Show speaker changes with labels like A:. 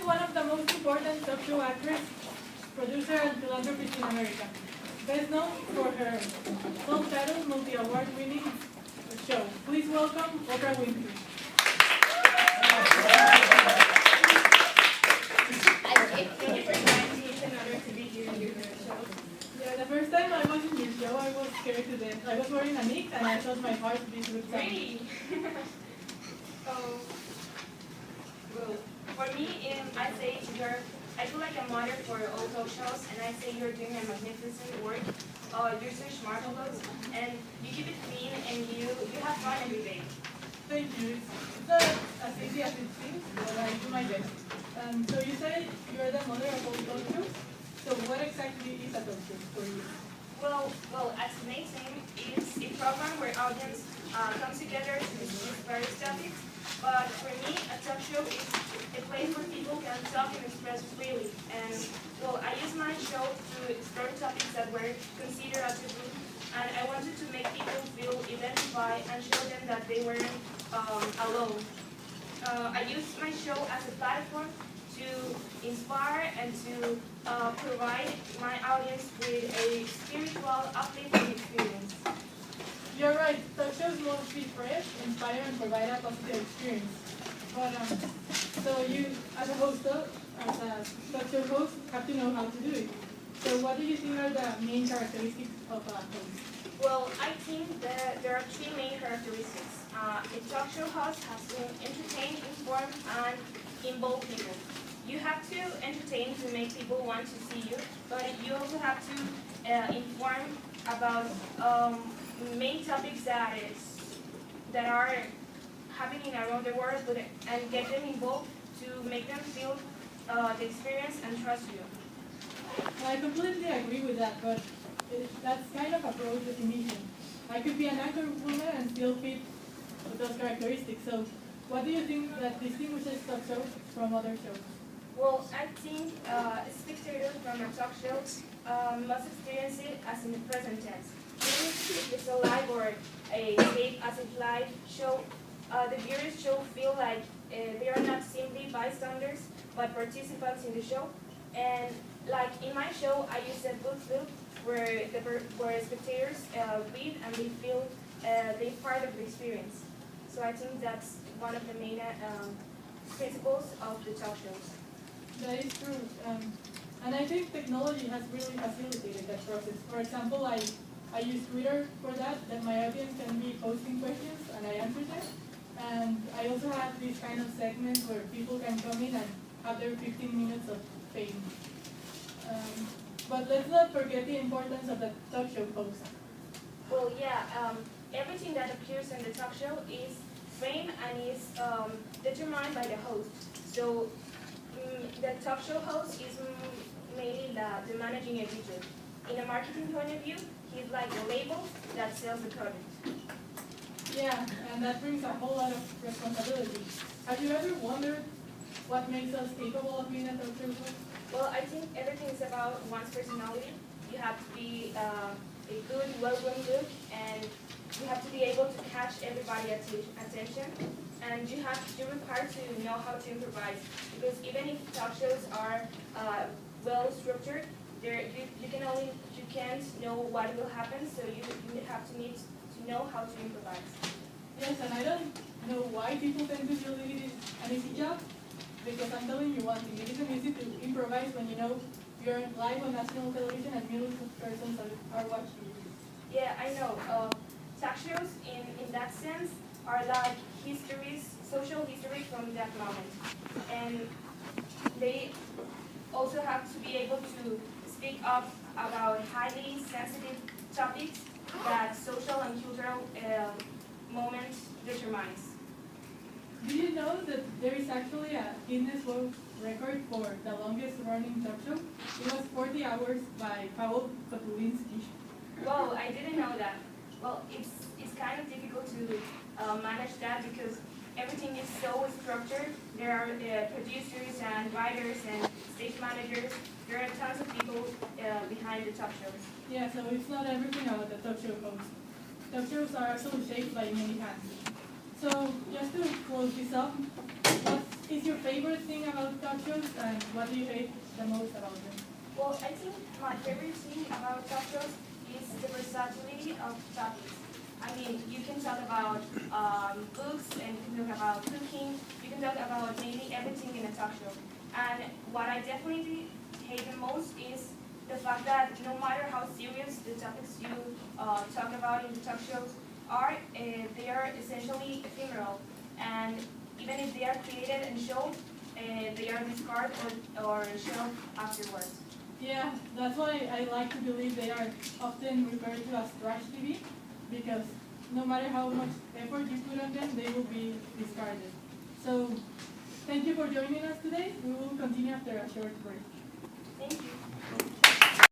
A: one of the most important talk show actors, producer, and philanthropist in America. Best known for her self-titled, multi-award-winning show. Please welcome Oprah Winfrey.
B: Thank you for inviting me. It's an honor to be here in your show.
A: Yeah, the first time I was in your show, I was scared to death. I was wearing a mix and I thought my heart beat would stop.
B: Really? Oh, well, for me, I feel like a model for all talk shows, and I say you're doing a magnificent work. You're so marvelous, and you keep it clean, and you have fun every day.
A: Thank you. It's not as easy as it seems, but I do my best. So you say you're the mother of all talk shows? So what exactly is a talk show for you?
B: Well, as amazing, it's a program where audience comes together to discuss various topics. But for me, a talk show is a place where people can talk and express freely. And well, I use my show to explore topics that were considered as taboo, and I wanted to make people feel identified and show them that they weren't alone. I use my show as a platform to inspire and to provide my audience with a spiritual, uplifting experience.
A: You're right. Talk shows must be fresh, inspire, and provide a positive experience. But so you, as a host, as a talk show host, have to know how to do it. So what do you think are the main characteristics of a host?
B: Well, I think that there are three main characteristics. A talk show host has to entertain, inform, and involve people. You have to entertain to make people want to see you, but you also have to inform about main topics that are happening around the world, and get them involved to make them feel the experience and trust you.
A: I completely agree with that, but that's kind of a broad definition. I could be an anchor woman and still fit those characteristics. So what do you think that distinguishes talk shows from other shows?
B: Well, I think spectators from a talk show must experience it as in the present tense. Even if it's a live or a tape as a live show, the viewers should feel like they are not simply bystanders, but participants in the show. And like in my show, I use a book loop where spectators read and they feel they're part of the experience. So I think that's one of the main principles of the talk shows.
A: That is true. And I think technology has really facilitated that process. For example, I use Twitter for that my audience can be posting questions and I answer them. And I also have this kind of segment where people can come in and have their 15 minutes of fame. But let's not forget the importance of the talk show host.
B: Well, yeah, everything that appears in the talk show is framed and is determined by the host. So the talk show host is mainly the managing editor. In a marketing point of view, he's like the label that sells the product.
A: Yeah, and that brings a whole lot of responsibility. Have you ever wondered what makes us capable of being a talk show host?
B: Well, I think everything is about one's personality. You have to be a good, well-groomed look, and you have to be able to catch everybody's attention. And you're required to know how to improvise, because even if talk shows are well structured, you can't know what will happen. So you need to know how to improvise.
A: Yes, and I don't know why people tend to believe it is an easy job, because I'm telling you one thing, it isn't easy to improvise when you know you're live on national television and millions of persons are watching you.
B: Yeah, I know. Talk shows in that sense are like social history from that moment. And they also have to be able to speak up about highly sensitive topics that social and cultural moment determines.
A: Do you know that there is actually a Guinness World Record for the longest running talk show? It was 40 hours by Paul Kotulinski.
B: Well, I didn't know that. Well, it's kind of difficult to manage that because everything is so structured. There are producers and writers and stage managers. There are tons of people behind the talk shows.
A: Yeah, so it's not everything about the talk show host. Talk shows are actually shaped by many hands. So just to close this up, what's is your favorite thing about talk shows, and what do you hate the most about them?
B: Well, I think my favorite thing about talk shows is the versatility of topics. I mean, you can talk about books, and you can talk about cooking, you can talk about maybe everything in a talk show. And what I definitely hate the most is the fact that no matter how serious the topics you talk about in the talk shows are, they are essentially ephemeral. And even if they are created and shown, they are discarded or shown afterwards.
A: Yeah, that's why I like to believe they are often referred to as trash TV, because no matter how much effort you put on them, they will be discarded. So, thank you for joining us today. We will continue after a short break.
B: Thank you.